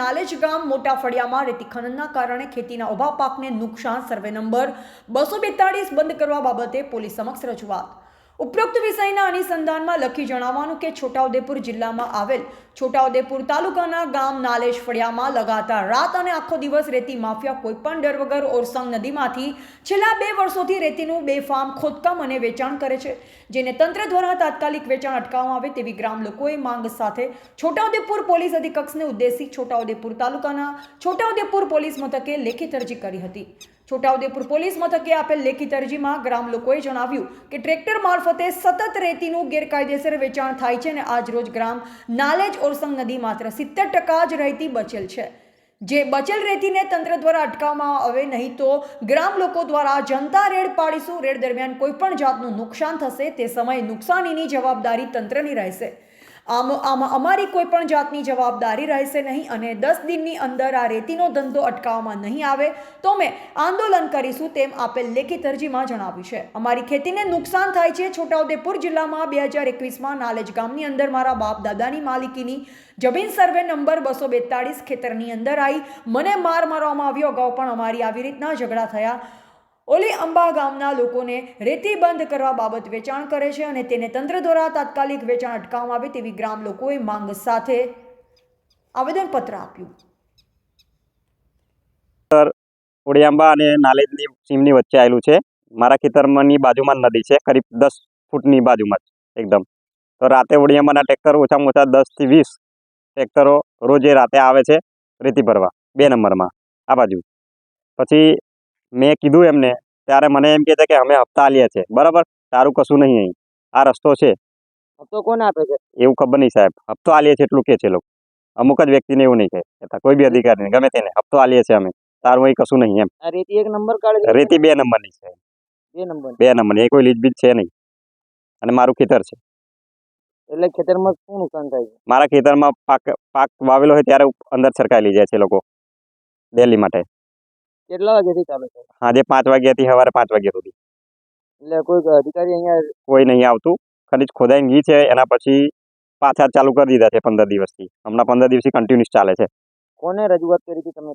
નાલેજ ગામ મોટા ફળિયામાં રેતી ખનનના કારણે ખેતીના ઊભા પાકને નુકસાન સર્વે નંબર 242 બંધ કરવા બાબતે પોલીસ સમક્ષ રજૂઆત। ઉપરોક્ત વિષયના અનુસંધાનમાં લખી જણાવવાનું કે છોટાઉદેપુર જિલ્લામાં આવેલ છોટાઉદેપુર તાલુકાના ગામ નાલેજ ફળિયામાં લગાતાર રાત અને આખો દિવસ રેતી માફિયા કોઈપણ ડર વગર ઓરસંગ નદીમાંથી છેલ્લા 2 વર્ષોથી રેતીનું બેફામ ખોદકામ અને વેચાણ કરે છે, જેને તંત્ર દ્વારા તાત્કાલિક વેચાણ અટકાવવામાં આવે તેવી ગ્રામ લોકોએ માંગ સાથે છોટાઉદેપુર પોલીસ અધિક્ષકને ઉદ્દેશી છોટાઉદેપુર તાલુકાના છોટાઉદેપુર પોલીસ મથકે લેખિત અરજી કરી હતી। છોટાઉદેપુર પોલીસ મથકે આપેલ લેખિત અરજીમાં ગ્રામ લોકોએ જણાવ્યું કે ટ્રેક્ટર મારફતે સતત રેતીનું ગેરકાયદેસર વેચાણ થાય છે અને આજ રોજ ગ્રામ નાલેજ ઓરસંગ નદી માત્ર 70% જ રહેતી બચેલ છે, જે બચેલ રેતીને તંત્ર દ્વારા અટકાવવામાં આવે નહીં તો ગ્રામ લોકો દ્વારા જનતા રેડ પાડીશું। રેડ દરમિયાન કોઈ પણ જાતનું નુકસાન થશે તે સમયે નુકસાનીની જવાબદારી તંત્રની રહેશે। આમાં અમારી કોઈ પણ જાતની જવાબદારી રહેશે નહીં અને 10 દિનની અંદર આ રેતીનો ધંધો અટકાવવામાં નહીં આવે તો અમે આંદોલન કરીશું તેમ આપેલ લેખિત અરજીમાં જણાવ્યું છે। અમારી ખેતીને નુકસાન થાય છે। છોટાઉદેપુર જિલ્લામાં 2021માં નાલેજ ગામની અંદર મારા બાપ દાદાની માલિકીની જમીન સર્વે નંબર 242 ખેતરની અંદર આવી મને માર મારવામાં આવ્યો। અગાઉ પણ અમારી આવી રીતના ઝઘડા થયા। ઓલી અંબા ગામના લોકોને રેતી બંધ કરવા બાબત વેચાણ કરે છે અને તેને તંત્ર દ્વારા તાત્કાલિક વેચાણ અટકાવવામાં આવે તેવી ગ્રામ લોકોએ માંગ સાથે આવેદનપત્ર આપ્યું। ઓડિયાંબા અને નાલેજની સીમની વચ્ચે આવેલું છે। મારા ખેતરની બાજુમાં નદી છે, કરીબ 10 ફૂટની બાજુમાં જ એકદમ। તો રાતે ઓડિયાંબાના ટ્રેક્ટર ઓછામાં ઓછા 10 થી 20 ટ્રેક્ટરો રોજે રાતે આવે છે રેતી ભરવા 2 નંબરમાં આ બાજુ। પછી મેં કીધું એમને ત્યારે મને એમ કહે છે કે અમે હપ્તા આલીએ છે, બરાબર, તારું કશું નહીં, અહીં આ રસ્તો છે। હપ્તો કોણ આપે છે એવું ખબર નહીં સાહેબ, હપ્તો આલીએ છે એટલું કે છે લોકો। અમુક જ વ્યક્તિને એવું નહીં કહેતા, કોઈ બી અધિકારી ગમે તેને હપ્તો આલીએ છે અમે, તારું અહીં કશું નહીં એમ। આ રેતી 1 નંબર કાઢે રેતી 2 નંબરની છે, 2 નંબર 2 નંબરની, એ કોઈ લીજ બીજ છે નહીં અને મારું ખેતર છે। એટલે ખેતરમાં શું નુકસાન થાય છે? મારા ખેતરમાં પાક વાવેલો હોય ત્યારે અંદર છરકાઈ લઈ જાય છે લોકો ડેલી માટે। કેટલા વાગ્યાથી ચાલે છે? સાંજે 5 વાગ્યાથી સવારે 5 વાગ્યા સુધી। એટલે કોઈ અધિકારી અહીંયા કોઈ નહીં આવતું। ખનીજ ખોદાઈ ગઈ છે, એના પછી પાછા ચાલુ કરી દીધા છે 15 દિવસથી। હમણાં 15 દિવસથી કન્ટિન્યુઅસ ચાલે છે। કોને રજૂઆત કરી હતી તમે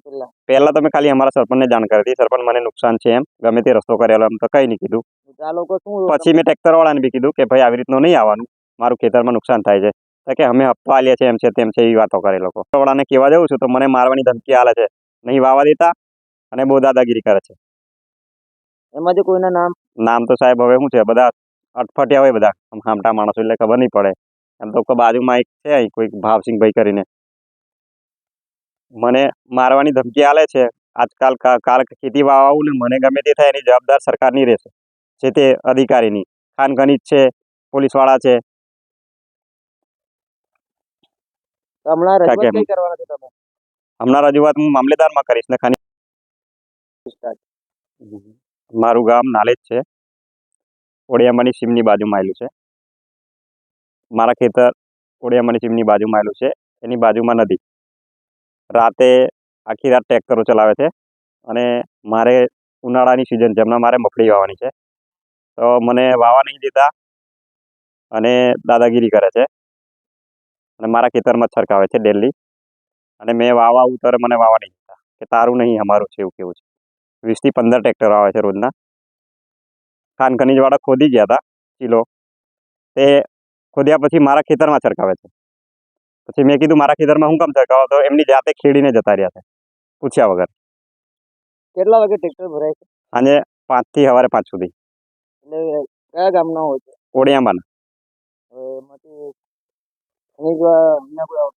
પહેલા તમે ખાલી અમારા સરપંચને જાણ કરી હતી, સરપંચ મને નુકસાન છે એમ ગમે તે રસ્તો કરેલો એમ તો કંઈ નહીં કીધું। આ લોકો શું પછી મેં ટ્રેક્ટર વાળાને બી કીધું કે ભાઈ આવી રીતનું નહીં આવવાનું, મારું ખેતરમાં નુકસાન થાય છે, તો કે અમે હપ્તો આલીએ છે, એમ છે તેમ છે, એવી વાતો કરે લોકો। વાળાને કહેવા જવું છું તો મને મારવાની ધમકી આલે છે, નહીં વાવા દેતા અને બહુ દાદાગીરી કરે છે। એમાંથી કોઈના નામ તો સાહેબ હવે શું છે, બધા અટફટ્યા હોય, બધા હામટા માણસો એટલે ખબર નહીં પડે। એમ તો બાજુમાં એક છે અહીં કોઈ ભાવસિંહભાઈ કરીને, મને મારવાની ધમકી આલે છે। આજકાલ કાલ ખેતી વાવું ને મને ગમે તે થાય એની જવાબદાર સરકારની રહેશે, જે તે અધિકારીની, ખાન ખનીજ છે, પોલીસવાળા છે। હમણાં રજૂઆત કઈ કરવાના છે તમે? હમણાં રજૂઆત હું મામલેદારમાં કરીશ ને ખાની। મારું ગામ નાલેજ છે, ઓડિયાંબાની સીમની બાજુમાં આવેલું છે। મારા ખેતર ઓડિયાંબાની સીમની બાજુમાં આવેલું છે, એની બાજુમાં નદી। રાતે આખી રાત ટ્રેક્ટરો ચલાવે છે અને મારે ઉનાળાની સિઝન છે, હમણાં મારે મગફળી વાવવાની છે, તો મને વાવા નહીં દેતા અને દાદાગીરી કરે છે અને મારા ખેતરમાં છરકાવે છે ડેલી। અને મેં વાવા આવું ત્યારે મને વાવા નહીં દેતા કે તારું નહીં અમારું છે, એવું કેવું છે। 20 થી 15 ટ્રેક્ટરો આવે છે રોજના। ખાન ખનીજવાળા ખોદી ગયા હતા ચીલો, તે ખોદ્યા પછી મારા ખેતરમાં છરકાવે છે। પછી મેં કીધું મારા ખેતરમાં હું કામ છરકાવો, તો એમની જાતે ખેડીને જતા રહ્યા છે પૂછ્યા વગર। કેટલા વાગે ટ્રેક્ટર ભરાય છે? સાંજે 5 થી સવારે 5 સુધી। એટલે કયા ગામના હોય છે? ઓડિયાંબાના। એમાંથી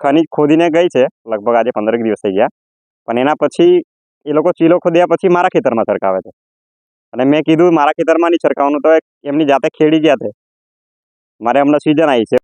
ખનીજ ખોદીને ગઈ છે, લગભગ આજે 15 દિવસ થઈ ગયા, પણ એના પછી એ લોકો ચીલો ખોદ્યા પછી મારા ખેતરમાં છરકાવે છે અને મેં કીધું મારા ખેતરમાં નહીં છરકાવવાનું, તો એમની જાતે ખેડી ગયા છે। મારે હમણાં સિઝન આવી છે।